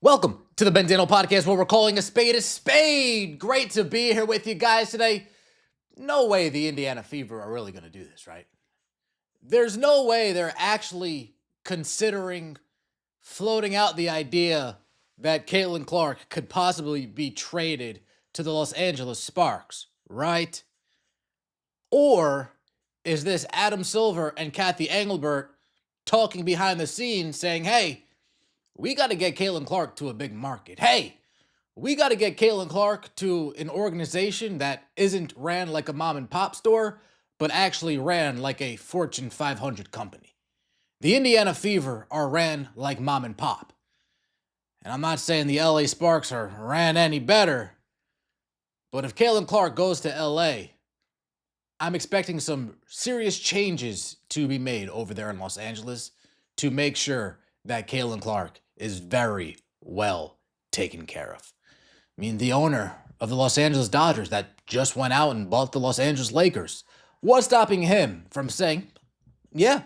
Welcome to the Bendino Podcast, where we're calling a spade. Great to be here with you guys today. No way the Indiana Fever are really going to do this, right? There's no way they're actually considering floating out the idea that Caitlin Clark could possibly be traded to the Los Angeles Sparks, right? Or is this Adam Silver and Kathy Engelbert talking behind the scenes saying, hey, we got to get Caitlin Clark to a big market. Hey, we got to get Caitlin Clark to an organization that isn't ran like a mom and pop store, but actually ran like a Fortune 500 company. The Indiana Fever are ran like mom and pop. And I'm not saying the LA Sparks are ran any better, but if Caitlin Clark goes to LA, I'm expecting some serious changes to be made over there in Los Angeles to make sure that Caitlin Clark is very well taken care of. I mean, the owner of the Los Angeles Dodgers that just went out and bought the Los Angeles Lakers, what's stopping him from saying, yeah,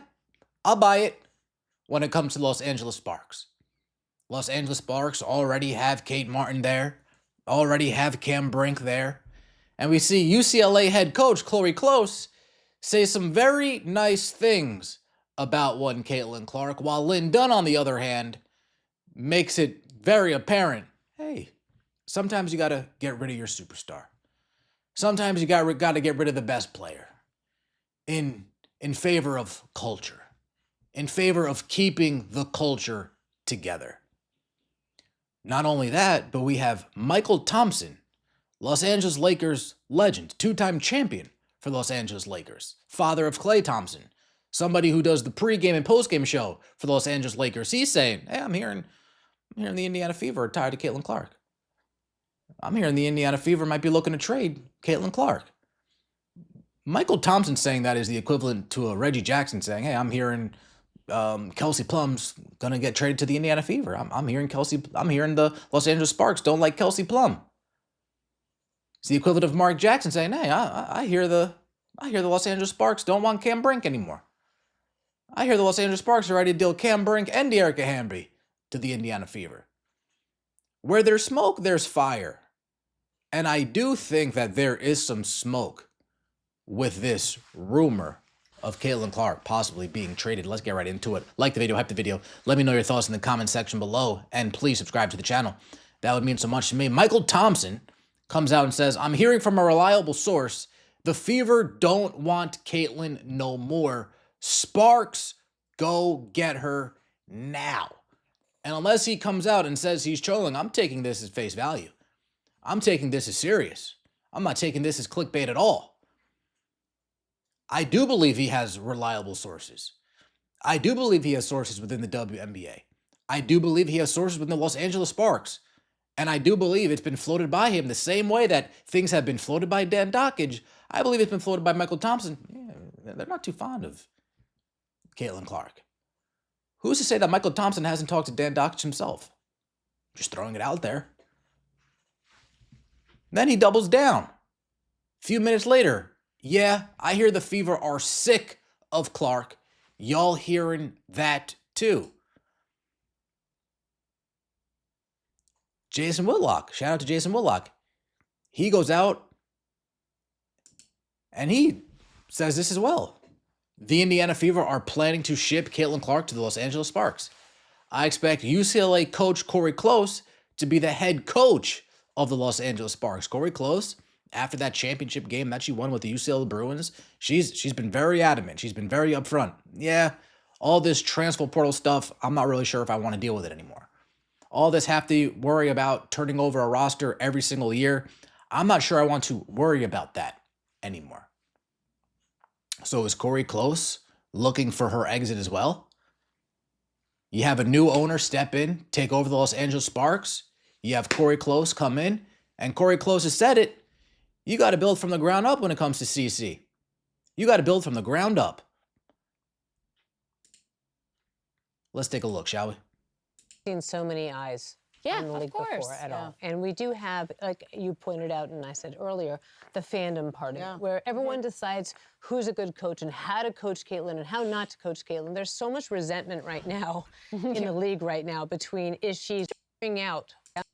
I'll buy it when it comes to Los Angeles Sparks? Los Angeles Sparks already have Kate Martin there, already have Cam Brink there, and we see UCLA head coach Chloe Close say some very nice things about one Caitlin Clark, while Lynn Dunn, on the other hand, makes it very apparent, hey, sometimes you got to get rid of your superstar. Sometimes you got to get rid of the best player in favor of culture, in favor of keeping the culture together. Not only that, but we have Michael Thompson, Los Angeles Lakers legend, two-time champion for Los Angeles Lakers, father of Klay Thompson, somebody who does the pregame and postgame show for the Los Angeles Lakers. He's saying, hey, I'm hearing the Indiana Fever are tired of Caitlin Clark. I'm hearing the Indiana Fever might be looking to trade Caitlin Clark. Michael Thompson saying that is the equivalent to a Reggie Jackson saying, hey, I'm hearing Kelsey Plum's going to get traded to the Indiana Fever. I'm hearing the Los Angeles Sparks don't like Kelsey Plum. It's the equivalent of Mark Jackson saying, hey, I hear the Los Angeles Sparks don't want Cam Brink anymore. I hear the Los Angeles Sparks are ready to deal Cam Brink and De'Arica Hamby to the Indiana Fever. Where there's smoke, there's fire. And I do think that there is some smoke with this rumor of Caitlin Clark possibly being traded. Let's get right into it. Like the video, hype the video. Let me know your thoughts in the comment section below. And please subscribe to the channel. That would mean so much to me. Michael Thompson comes out and says, I'm hearing from a reliable source, the Fever don't want Caitlin no more. Sparks, go get her now. And unless he comes out and says he's trolling, I'm taking this as face value. I'm taking this as serious. I'm not taking this as clickbait at all. I do believe he has reliable sources. I do believe he has sources within the WNBA. I do believe he has sources within the Los Angeles Sparks. And I do believe it's been floated by him the same way that things have been floated by Dan Dockage. I believe it's been floated by Michael Thompson. Yeah, they're not too fond of Caitlin Clark. Who's to say that Michael Thompson hasn't talked to Dan Dockage himself? Just throwing it out there. Then he doubles down. A few minutes later, yeah, I hear the Fever are sick of Clark. Y'all hearing that too. Jason Whitlock, shout out to Jason Whitlock. He goes out and he says this as well. The Indiana Fever are planning to ship Caitlin Clark to the Los Angeles Sparks. I expect UCLA coach Chloe Close to be the head coach of the Los Angeles Sparks. Chloe Close, after that championship game that she won with the UCLA Bruins, she's been very adamant. She's been very upfront. Yeah, all this transfer portal stuff, I'm not really sure if I want to deal with it anymore. All this have to worry about turning over a roster every single year, I'm not sure I want to worry about that anymore. So is Corey Close looking for her exit as well? You have a new owner step in, take over the Los Angeles Sparks. You have Corey Close come in, and Corey Close has said it. You got to build from the ground up when it comes to CC. You got to build from the ground up. Let's take a look, shall we? Seen so many eyes Yeah, in the of league course. before at Yeah. all. And we do have, like you pointed out and I said earlier, the fandom part of Yeah. it, where everyone decides who's a good coach and how to coach Caitlin and how not to coach Caitlin. There's so much resentment right now in the league right now between is she figuring out at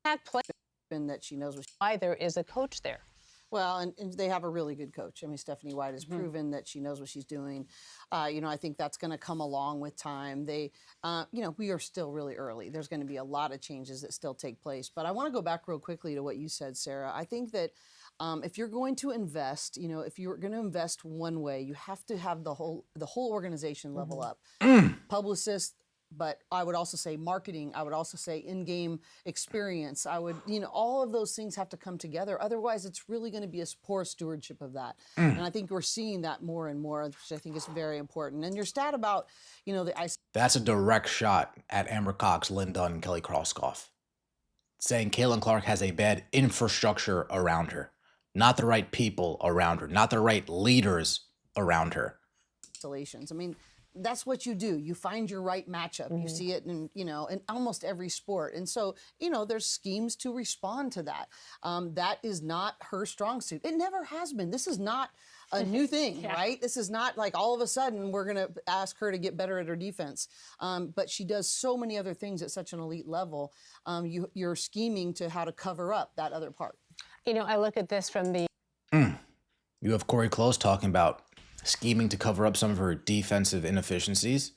that place And that she knows what why there is a coach there. Well, and they have a really good coach. I mean, Stephanie White has proven that she knows what she's doing. I think that's going to come along with time. We are still really early. There's going to be a lot of changes that still take place. But I want to go back real quickly to what you said, Sarah. I think that if you're going to invest, if you're going to invest one way, you have to have the whole organization level up. Publicists. But I would also say marketing. I would also say in-game experience. All of those things have to come together. Otherwise, it's really going to be a poor stewardship of that. And I think we're seeing that more and more, which I think is very important. And your stat about, the ice. That's a direct shot at Amber Cox, Lynn Dunn, and Kelly Krauskopf, saying Caitlin Clark has a bad infrastructure around her, not the right people around her, not the right leaders around her. Installations. I mean, that's what you do. You find your right matchup. You see it in almost every sport. And so, there's schemes to respond to that. That is not her strong suit. It never has been. This is not a new thing, right? This is not like all of a sudden we're going to ask her to get better at her defense. But she does so many other things at such an elite level. You're scheming to how to cover up that other part. I look at this from the... You have Corey Close talking about scheming to cover up some of her defensive deficiencies.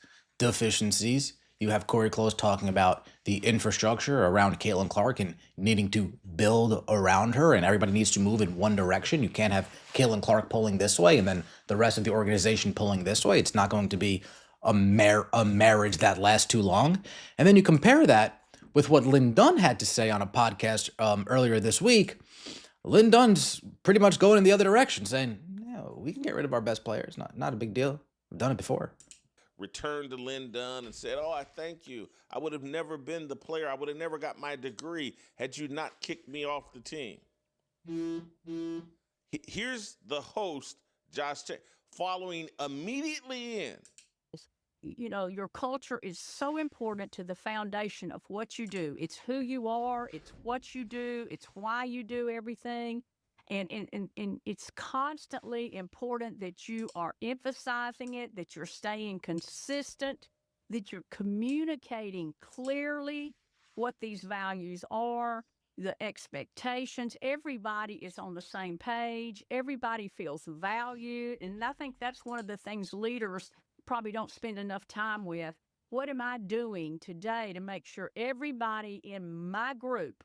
You have Corey Close talking about the infrastructure around Caitlin Clark and needing to build around her, and everybody needs to move in one direction. You can't have Caitlin Clark pulling this way and then the rest of the organization pulling this way. It's not going to be a marriage that lasts too long. And then you compare that with what Lynn Dunn had to say on a podcast earlier this week. Lynn Dunn's pretty much going in the other direction, saying, we can get rid of our best players. Not a big deal. We've done it before. Returned to Lynn Dunn and said, I thank you. I would have never been the player. I would have never got my degree had you not kicked me off the team. Here's the host, Josh, following immediately in. Your culture is so important to the foundation of what you do. It's who you are. It's what you do. It's why you do everything. And it's constantly important that you are emphasizing it, that you're staying consistent, that you're communicating clearly what these values are, the expectations. Everybody is on the same page. Everybody feels valued. And I think that's one of the things leaders probably don't spend enough time with. What am I doing today to make sure everybody in my group,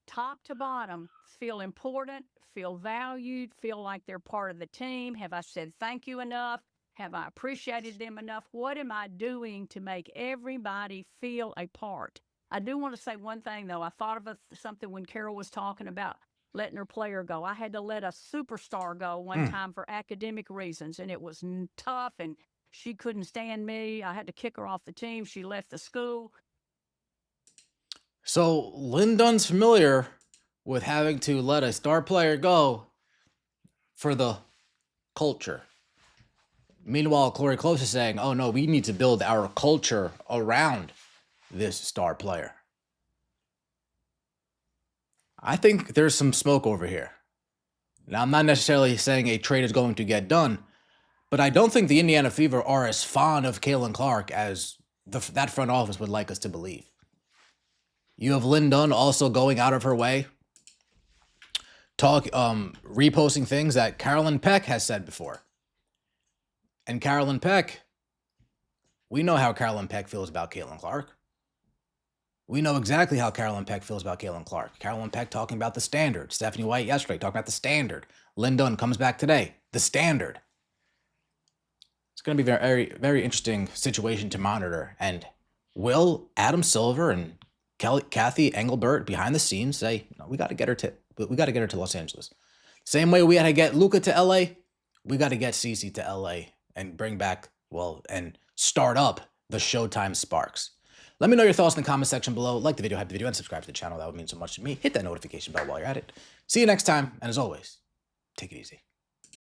top to bottom, feel important, feel valued, feel like they're part of the team? Have I said thank you enough? Have I appreciated them enough? What am I doing to make everybody feel a part? I do want to say one thing, though. I thought of something when Carol was talking about letting her player go. I had to let a superstar go one time for academic reasons, and it was tough, and she couldn't stand me. I had to kick her off the team. She left the school. So Lynn Dunn's familiar with having to let a star player go for the culture. Meanwhile, Corey Close is saying, oh no, we need to build our culture around this star player. I think there's some smoke over here. Now, I'm not necessarily saying a trade is going to get done, but I don't think the Indiana Fever are as fond of Caitlin Clark as that front office would like us to believe. You have Lynn Dunn also going out of her way, reposting things that Carolyn Peck has said before. And Carolyn Peck, we know how Carolyn Peck feels about Caitlin Clark. We know exactly how Carolyn Peck feels about Caitlin Clark. Carolyn Peck talking about the standard. Stephanie White yesterday talking about the standard. Lynn Dunn comes back today. The standard. It's going to be a very, very interesting situation to monitor. And will Adam Silver and Kathy Engelbert behind the scenes say, no, we got to get her to Los Angeles. Same way we had to get Luka to LA, we got to get Cece to LA and bring back, and start up the Showtime Sparks. Let me know your thoughts in the comment section below. Like the video, hype the video, and subscribe to the channel. That would mean so much to me. Hit that notification bell while you're at it. See you next time, and as always, take it easy.